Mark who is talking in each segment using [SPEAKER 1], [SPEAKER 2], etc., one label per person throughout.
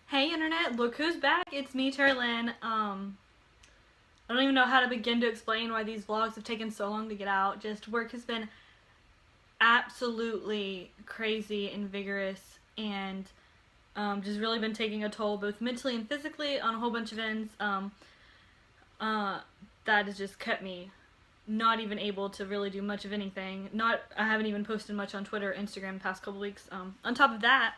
[SPEAKER 1] Hey internet, look who's back. It's me, Ryland. I don't even know how to begin to explain why these vlogs have taken so long to get out. Just work has been absolutely crazy and vigorous, and just really been taking a toll both mentally and physically on a whole bunch of ends. That has just kept me not even able to really do much of anything. I haven't even posted much on Twitter or Instagram the past couple weeks. On top of that,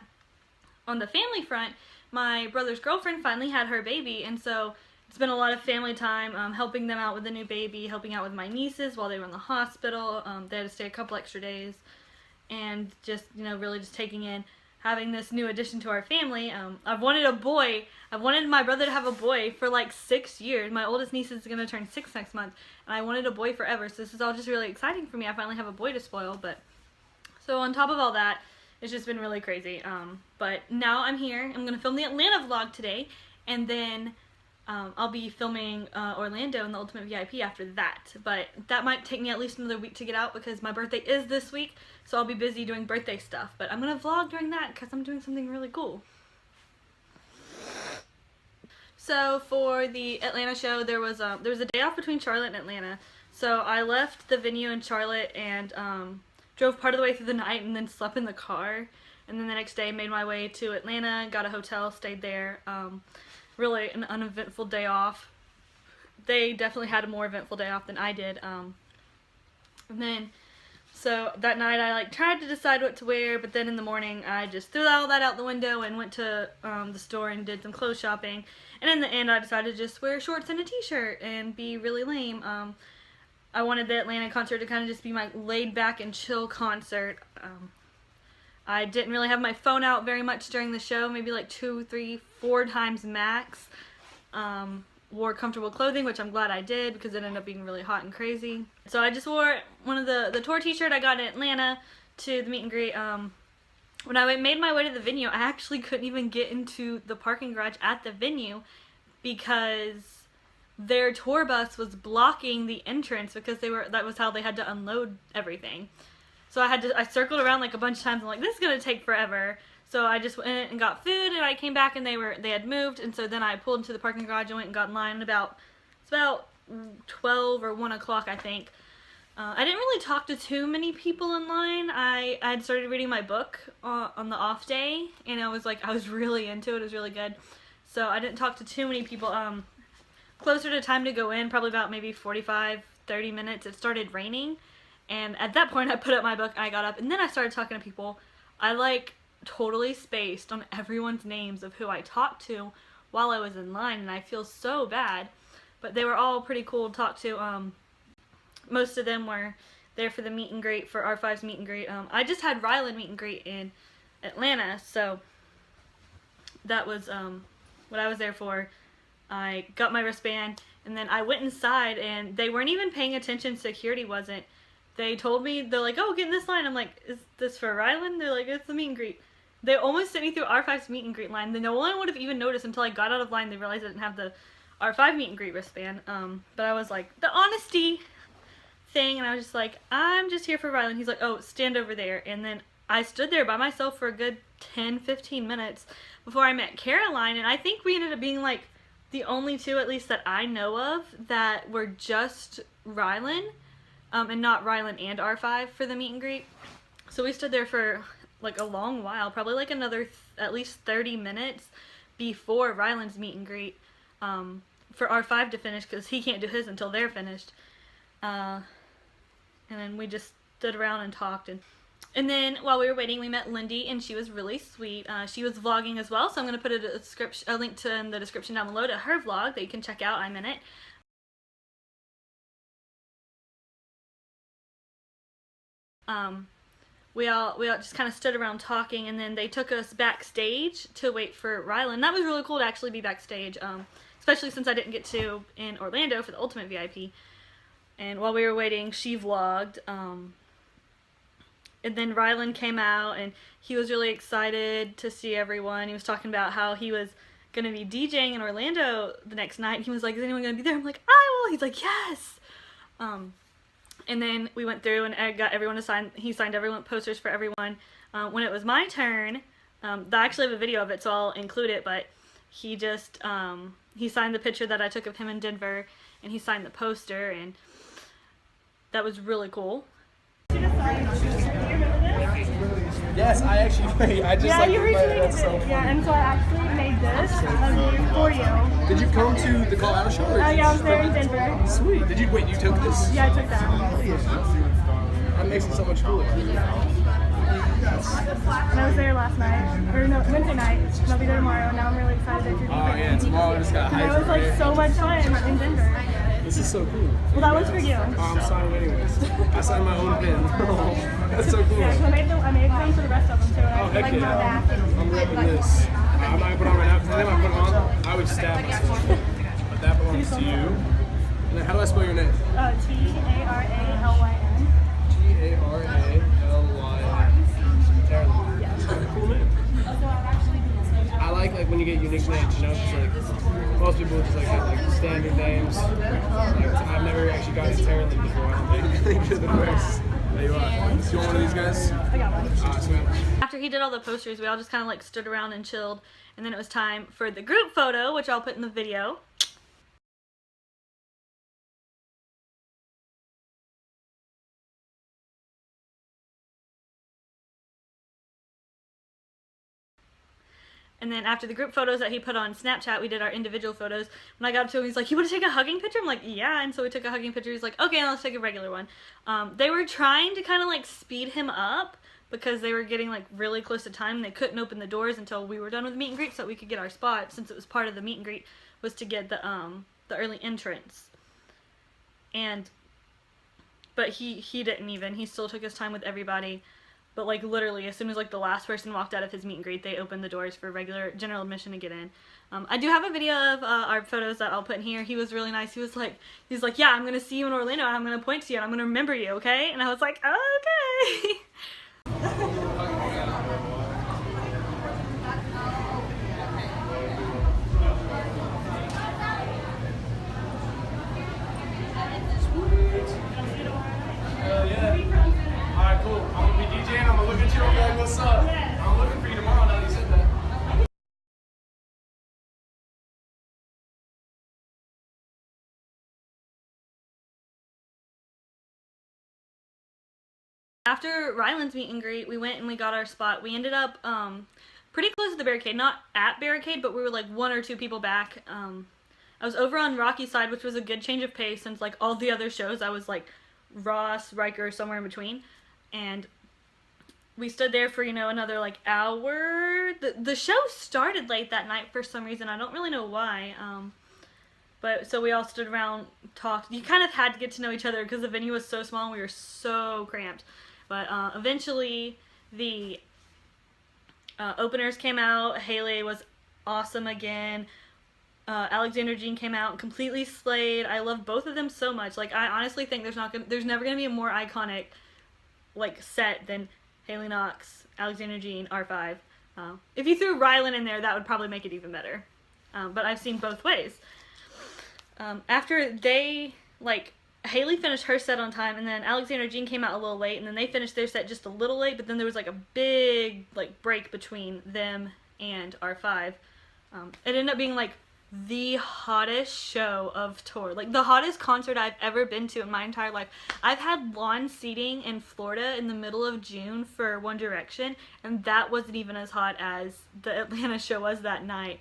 [SPEAKER 1] on the family front, my brother's girlfriend finally had her baby, and so it's been a lot of family time, helping them out with the new baby, helping out with my nieces while they were in the hospital. They had to stay a couple extra days, and just, really just taking in having this new addition to our family. I've wanted a boy. I've wanted my brother to have a boy for like 6 years. My oldest niece is going to turn 6 next month, and I wanted a boy forever, so this is all just really exciting for me. I finally have a boy to spoil, but so on top of all that, it's just been really crazy. But now I'm here. I'm going to film the Atlanta vlog today, and then I'll be filming Orlando and the Ultimate VIP after that. But that might take me at least another week to get out because my birthday is this week, so I'll be busy doing birthday stuff. But I'm going to vlog during that because I'm doing something really cool. So for the Atlanta show, there was a day off between Charlotte and Atlanta. So I left the venue in Charlotte and drove part of the way through the night and then slept in the car. And then the next day made my way to Atlanta, got a hotel, stayed there. Really an uneventful day off. They definitely had a more eventful day off than I did. And then, so that night I tried to decide what to wear, but then in the morning I just threw all that out the window and went to the store and did some clothes shopping. And in the end I decided to just wear shorts and a t-shirt and be really lame. I wanted the Atlanta concert to kind of just be my laid back and chill concert. I didn't really have my phone out very much during the show, maybe like 2, 3, 4 times max. Wore comfortable clothing, which I'm glad I did because it ended up being really hot and crazy. So I just wore one of the tour t-shirt I got in Atlanta to the meet and greet. When I made my way to the venue, I actually couldn't even get into the parking garage at the venue because their tour bus was blocking the entrance because that was how they had to unload everything. So I circled around like a bunch of times. I'm like, this is gonna take forever. So I just went and got food, and I came back and they had moved, and so then I pulled into the parking garage and went and got in line. And it's about 12 or 1 o'clock, I think. I didn't really talk to too many people in line. I had started reading my book on the off day, and I was really into it. It was really good. So I didn't talk to too many people. Closer to time to go in, probably about maybe 45, 30 minutes, it started raining. And at that point I put up my book, I got up, and then I started talking to people. I totally spaced on everyone's names of who I talked to while I was in line, and I feel so bad. But they were all pretty cool to talk to. Most of them were there for the meet and greet, for R5's meet and greet. I just had Ryland meet and greet in Atlanta, so that was what I was there for. I got my wristband, and then I went inside, and they weren't even paying attention. Security wasn't. They told me, they're like, oh, get in this line. I'm like, is this for Ryland? They're like, it's the meet and greet. They almost sent me through R5's meet and greet line. Then no one would have even noticed until I got out of line. They realized I didn't have the R5 meet and greet wristband. But I was like, the honesty thing, and I was just like, I'm just here for Ryland. He's like, oh, stand over there. And then I stood there by myself for a good 10, 15 minutes before I met Caroline, and I think we ended up being like the only two, at least that I know of, that were just Ryland. And not Ryland and R5 for the meet and greet. So we stood there for like a long while, probably like another at least 30 minutes before Ryland's meet and greet, for R5 to finish, because he can't do his until they're finished. And then we just stood around and talked, and then while we were waiting, we met Lindy, and she was really sweet. She was vlogging as well, so I'm going to put a link in the description down below to her vlog that you can check out. I'm in it. We all just kind of stood around talking, and then they took us backstage to wait for Ryland. That was really cool to actually be backstage, especially since I didn't get to in Orlando for the Ultimate VIP. And while we were waiting, she vlogged, and then Ryland came out, and he was really excited to see everyone. He was talking about how he was going to be DJing in Orlando the next night. He was like, is anyone going to be there? I'm like, I will. He's like, yes. And then we went through and I got everyone to sign. He signed everyone, posters for everyone. When it was my turn, I actually have a video of it, so I'll include it, but he just he signed the picture that I took of him in Denver, and he signed the poster, and that was really cool.
[SPEAKER 2] Yes, I actually I just
[SPEAKER 3] you recently did it. Yeah, and so I actually made this for you.
[SPEAKER 2] Did you come to the Colorado show?
[SPEAKER 3] Oh yeah, I was there in Denver.
[SPEAKER 2] Sweet. Did you wait? You took this?
[SPEAKER 3] Yeah, I took that.
[SPEAKER 2] That makes it so much cooler.
[SPEAKER 3] And I was there last night, or no, Wednesday night. And I'll be there tomorrow. And now I'm really excited that you're
[SPEAKER 2] Oh yeah, tomorrow I just got hyped.
[SPEAKER 3] That was like so much fun in Denver.
[SPEAKER 2] This is so cool.
[SPEAKER 3] Well, that one's for you.
[SPEAKER 2] I'm signing anyways. I signed my own pin. That's so cool.
[SPEAKER 3] Yeah, so I made them for the rest of them too.
[SPEAKER 2] Oh, heck yeah. I'm ripping this. I'm not going to put it on right now because if I put it on, I would stab myself. But that belongs to you. And then how do I spell your name?
[SPEAKER 3] T-A-R-A-L-Y-N.
[SPEAKER 2] T-A-R-A-L-Y-N. Carolyn. Yeah. Cool name. I like when you get unique names, you know? It's like, most people just get like standard names. I've never actually gotten Carolyn before. I think you're the first. There you are. Do you want one of these guys?
[SPEAKER 3] I got one.
[SPEAKER 2] Sweet.
[SPEAKER 1] After he did all the posters, we all just kind of stood around and chilled, and then it was time for the group photo, which I'll put in the video. And then after the group photos that he put on Snapchat, we did our individual photos. When I got up to him, he's like, "You want to take a hugging picture?" I'm like, "Yeah." And so we took a hugging picture. He's like, "Okay, let's take a regular one." They were trying to kind of speed him up because they were getting really close to time. They couldn't open the doors until we were done with the meet and greet so that we could get our spot, since it was part of the meet and greet was to get the early entrance. But he didn't even. He still took his time with everybody. But literally, as soon as the last person walked out of his meet and greet, they opened the doors for regular general admission to get in. I do have a video of our photos that I'll put in here. He was really nice. He's like, "Yeah, I'm gonna see you in Orlando, and I'm gonna point to you, and I'm gonna remember you, okay?" And I was like, "Oh, okay."
[SPEAKER 2] Alright, cool. I'm gonna be DJing. I'm gonna look at you and be like, "What's up?" I'm looking for you tomorrow now that you said that.
[SPEAKER 1] After Ryland's meet and greet, we went and we got our spot. We ended up pretty close to the barricade. Not at barricade, but we were one or two people back. I was over on Rocky's side, which was a good change of pace since all the other shows I was Ross, Riker, somewhere in between. And we stood there for, another hour. The show started late that night for some reason. I don't really know why. But so we all stood around, talked. You kind of had to get to know each other because the venue was so small and we were so cramped. But eventually the openers came out. Haley was awesome again. Alexander Jean came out and completely slayed. I love both of them so much. I honestly think there's never gonna be a more iconic set than Haley Knox, Alexander Jean, R5. If you threw Ryland in there, that would probably make it even better. But I've seen both ways. After they Haley finished her set on time, and then Alexander Jean came out a little late, and then they finished their set just a little late. But then there was a big break between them and R5. It ended up being the hottest show of tour, the hottest concert I've ever been to in my entire life. I've had lawn seating in Florida in the middle of June for One Direction, and that wasn't even as hot as the Atlanta show was that night.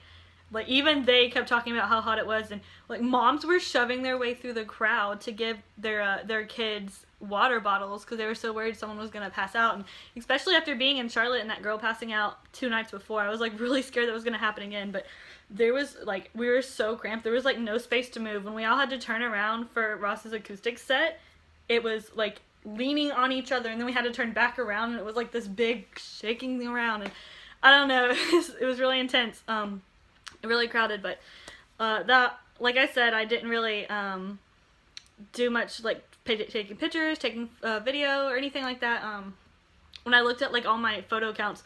[SPEAKER 1] Even they kept talking about how hot it was, and moms were shoving their way through the crowd to give their kids water bottles because they were so worried someone was gonna pass out. And especially after being in Charlotte and that girl passing out 2 nights before, I was really scared that was gonna happen again. But there was we were so cramped, there was no space to move. When we all had to turn around for Ross's acoustic set, it was leaning on each other, and then we had to turn back around, and it was this big shaking around, and I don't know, it was really intense. Really crowded, but that, like I said, I didn't really do much taking pictures, taking video, or anything like that. When I looked at all my photo counts,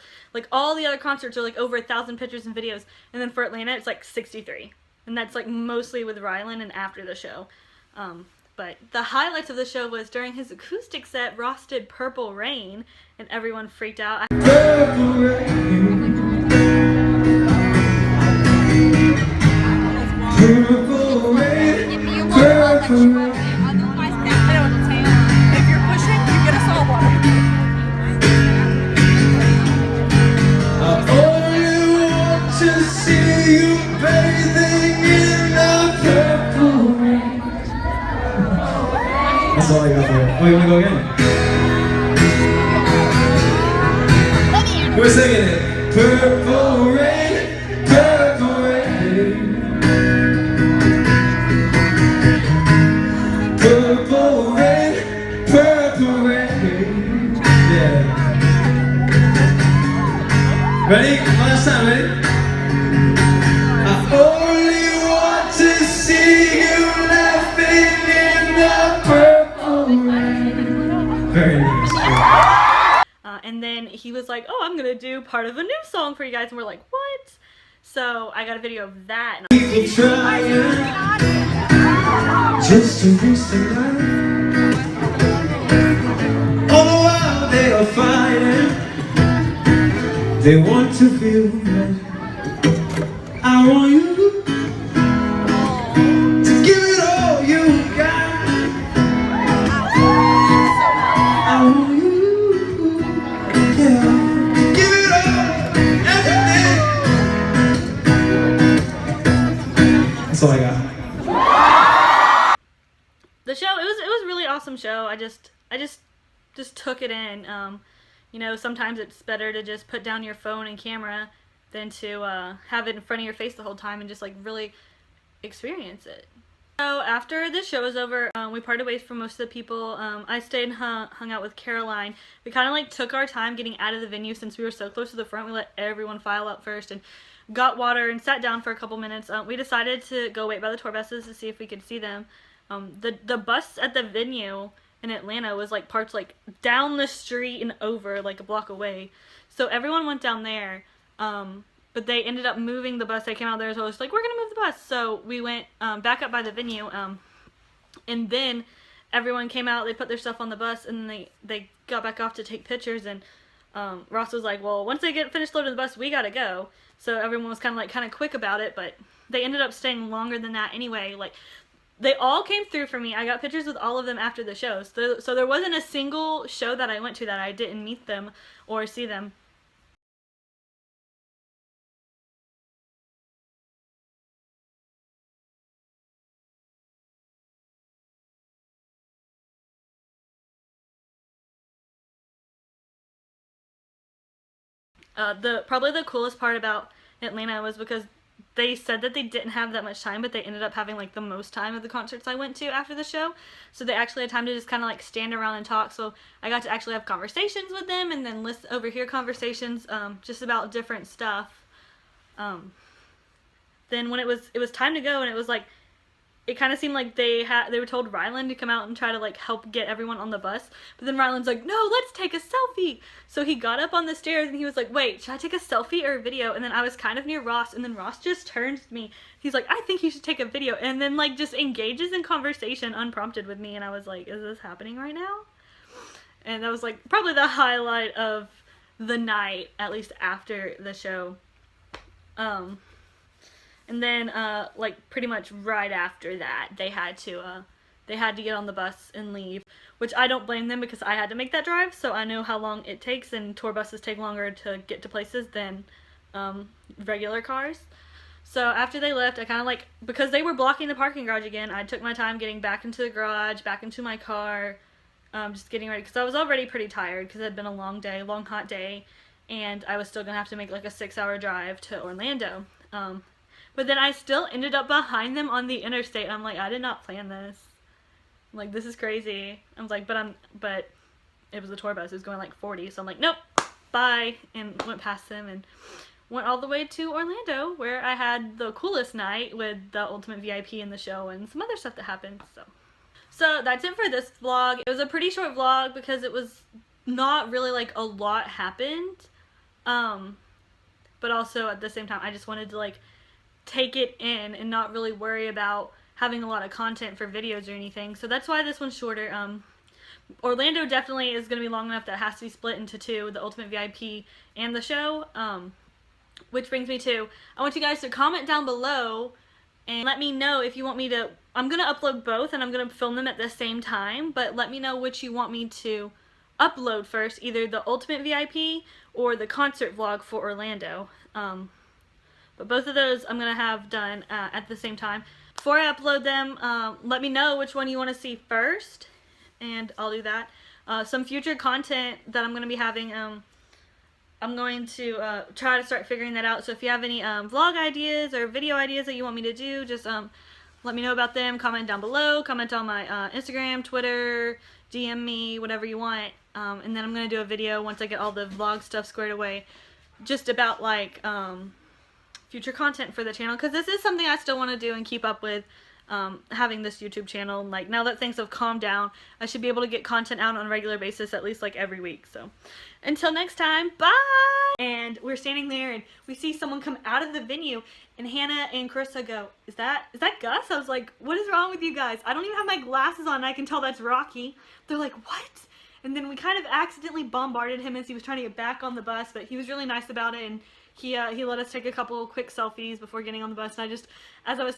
[SPEAKER 1] all the other concerts are over 1,000 pictures and videos, and then for Atlanta it's 63, and that's mostly with Ryland and after the show. But the highlights of the show was during his acoustic set, Ross did Purple Rain, and everyone freaked out. Purple Rain.
[SPEAKER 4] Oh, you wanna go again? We're singing it. Purple rain, purple rain. Purple rain, purple rain. Yeah. Ready? One last time, ready? I only want to see you laughing in the purple rain. Very nice.
[SPEAKER 1] And then he was like, oh, I'm gonna do part of a new song for you guys. And we're like, what? So I got a video of that. And
[SPEAKER 4] People trying just to reach the light. All the while they are fighting. They want to feel right. I want you to give it all you got. I want you, yeah, to give it all, everything. That's all I got.
[SPEAKER 1] the show, it was a really awesome show. I just took it in. You know, sometimes it's better to just put down your phone and camera than to have it in front of your face the whole time and just like really experience it. So after the show was over, we parted ways from most of the people. I stayed and hung out with Caroline. We kind of like took our time getting out of the venue since we were so close to the front. We let everyone file out first and got water and sat down for a couple minutes. We decided to go wait by the tour buses to see if we could see them. The bus at the venue in Atlanta was like parked like down the street and over like a block away. So everyone went down there. But they ended up moving the bus. They came out there, so I was like, we're going to move the bus. So we went back up by the venue, and then everyone came out. They put their stuff on the bus, and they got back off to take pictures, and Ross was like, well, once they get finished loading the bus, we got to go. So everyone was kind of quick about it, but they ended up staying longer than that anyway. Like, they all came through for me. I got pictures with all of them after the show. So there wasn't a single show that I went to that I didn't meet them or see them. Probably the coolest part about Atlanta was because they said that they didn't have that much time, but they ended up having like the most time of the concerts I went to after the show. So they actually had time to just kind of like stand around and talk. So I got to actually have conversations with them and then overhear conversations just about different stuff. Then when it was time to go, and it was like, it kind of seemed like they were told Ryland to come out and try to like help get everyone on the bus. But then Ryland's like, no, let's take a selfie. So he got up on the stairs and he was like, wait, should I take a selfie or a video? And then I was kind of near Ross, and then Ross just turns to me. He's like, I think you should take a video. And then like just engages in conversation unprompted with me. And I was like, is this happening right now? And that was like probably the highlight of the night, at least after the show. And then, like, pretty much right after that, they had to get on the bus and leave, which I don't blame them because I had to make that drive, so I know how long it takes, and tour buses take longer to get to places than regular cars. So after they left, I kind of like, because they were blocking the parking garage again, I took my time getting back into the garage, back into my car, just getting ready, because I was already pretty tired because it had been a long day, long hot day, and I was still going to have to make like a 6-hour drive to Orlando. But then I still ended up behind them on the interstate. I'm like, I did not plan this. I'm like, this is crazy. I was like, but it was a tour bus. It was going like 40. So I'm like, nope, bye. And went past them and went all the way to Orlando, where I had the coolest night with the Ultimate VIP in the show and some other stuff that happened. So that's it for this vlog. It was a pretty short vlog because it was not really like a lot happened. But also at the same time, I just wanted to like take it in and not really worry about having a lot of content for videos or anything. So that's why this one's shorter. Orlando definitely is going to be long enough that it has to be split into two, the Ultimate VIP and the show. Which brings me to, I want you guys to comment down below and let me know if you want me to, I'm going to upload both and I'm going to film them at the same time, but let me know which you want me to upload first, either the Ultimate VIP or the concert vlog for Orlando. But both of those I'm going to have done at the same time. Before I upload them, let me know which one you want to see first. and I'll do that. Some future content that I'm going to be having, I'm going to try to start figuring that out. So if you have any vlog ideas or video ideas that you want me to do, just let me know about them. Comment down below. Comment on my Instagram, Twitter, DM me, whatever you want. And then I'm going to do a video once I get all the vlog stuff squared away, just about like future content for the channel, because this is something I still want to do and keep up with. Having this YouTube channel, like now that things have calmed down, I should be able to get content out on a regular basis, at least like every week. So until next time, bye! And we're standing there and we see someone come out of the venue, and Hannah and Carissa go, is that Gus? I was like, what is wrong with you guys? I don't even have my glasses on and I can tell that's Rocky. They're like, what? And then we kind of accidentally bombarded him as he was trying to get back on the bus, but he was really nice about it, and he let us take a couple quick selfies before getting on the bus. And as I was